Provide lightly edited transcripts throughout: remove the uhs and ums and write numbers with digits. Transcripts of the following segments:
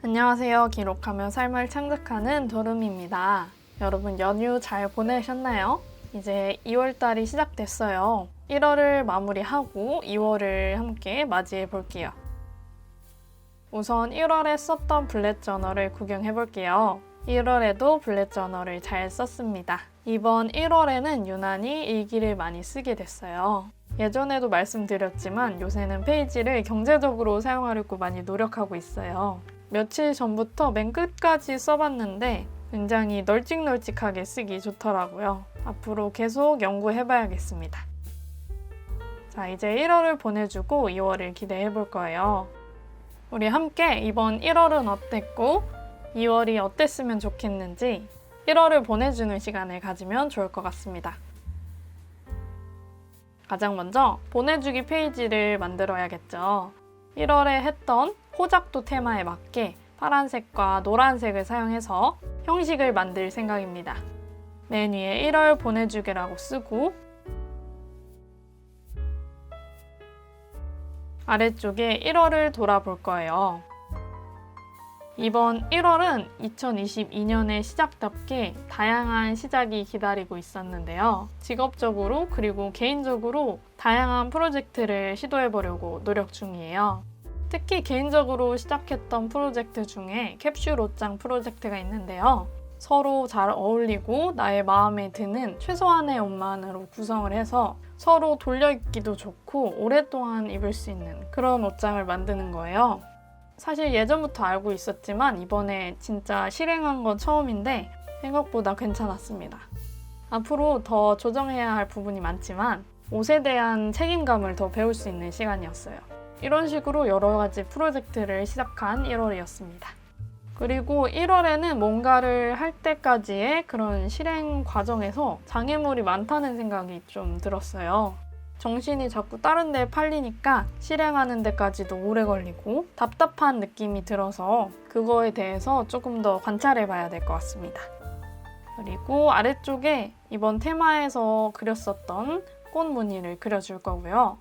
안녕하세요. 기록하며 삶을 창작하는 도름입니다. 여러분 연휴 잘 보내셨나요? 이제 2월달이 시작됐어요. 1월을 마무리하고 2월을 함께 맞이해 볼게요. 우선 1월에 썼던 블렛 저널을 구경해 볼게요. 1월에도 블렛 저널을 잘 썼습니다. 이번 1월에는 유난히 일기를 많이 쓰게 됐어요. 예전에도 말씀드렸지만 요새는 페이지를 경제적으로 사용하려고 많이 노력하고 있어요. 며칠 전부터 맨 끝까지 써봤는데 굉장히 널찍널찍하게 쓰기 좋더라고요. 앞으로 계속 연구해봐야겠습니다. 자, 이제 1월을 보내주고 2월을 기대해 볼 거예요. 우리 함께 이번 1월은 어땠고 2월이 어땠으면 좋겠는지 1월을 보내주는 시간을 가지면 좋을 것 같습니다. 가장 먼저 보내주기 페이지를 만들어야겠죠. 1월에 했던 호작도 테마에 맞게 파란색과 노란색을 사용해서 형식을 만들 생각입니다. 맨 위에 1월 보내주기라고 쓰고 아래쪽에 1월을 돌아볼 거예요. 이번 1월은 2022년의 시작답게 다양한 시작이 기다리고 있었는데요. 직업적으로 그리고 개인적으로 다양한 프로젝트를 시도해보려고 노력 중이에요. 특히 개인적으로 시작했던 프로젝트 중에 캡슐 옷장 프로젝트가 있는데요. 서로 잘 어울리고 나의 마음에 드는 최소한의 옷만으로 구성을 해서 서로 돌려 입기도 좋고 오랫동안 입을 수 있는 그런 옷장을 만드는 거예요. 사실 예전부터 알고 있었지만 이번에 진짜 실행한 건 처음인데 생각보다 괜찮았습니다. 앞으로 더 조정해야 할 부분이 많지만 옷에 대한 책임감을 더 배울 수 있는 시간이었어요. 이런 식으로 여러 가지 프로젝트를 시작한 1월이었습니다. 그리고 1월에는 뭔가를 할 때까지의 그런 실행 과정에서 장애물이 많다는 생각이 좀 들었어요. 정신이 자꾸 다른 데에 팔리니까 실행하는 데까지도 오래 걸리고 답답한 느낌이 들어서 그거에 대해서 조금 더 관찰해 봐야 될 것 같습니다. 그리고 아래쪽에 이번 테마에서 그렸었던 꽃 무늬를 그려줄 거고요.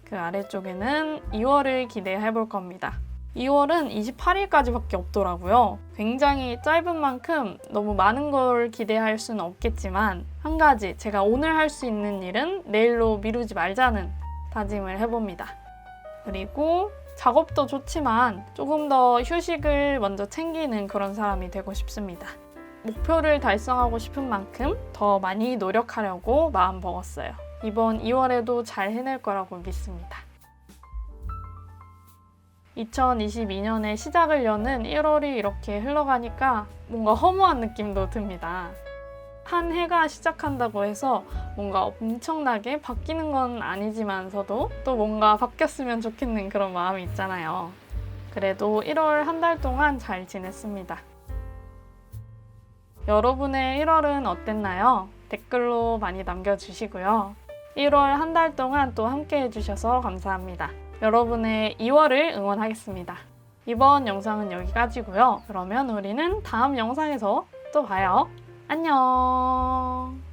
그 아래쪽에는 2월을 기대해 볼 겁니다. 2월은 28일까지밖에 없더라고요. 굉장히 짧은 만큼 너무 많은 걸 기대할 수는 없겠지만 한 가지 제가 오늘 할 수 있는 일은 내일로 미루지 말자는 다짐을 해봅니다. 그리고 작업도 좋지만 조금 더 휴식을 먼저 챙기는 그런 사람이 되고 싶습니다. 목표를 달성하고 싶은 만큼 더 많이 노력하려고 마음 먹었어요. 이번 2월에도 잘 해낼 거라고 믿습니다. 2022년의 시작을 여는 1월이 이렇게 흘러가니까 뭔가 허무한 느낌도 듭니다. 한 해가 시작한다고 해서 뭔가 엄청나게 바뀌는 건 아니지만서도 또 뭔가 바뀌었으면 좋겠는 그런 마음이 있잖아요. 그래도 1월 한 달 동안 잘 지냈습니다. 여러분의 1월은 어땠나요? 댓글로 많이 남겨주시고요. 1월 한 달 동안 또 함께 해주셔서 감사합니다. 여러분의 2월을 응원하겠습니다. 이번 영상은 여기까지고요. 그러면 우리는 다음 영상에서 또 봐요. 안녕.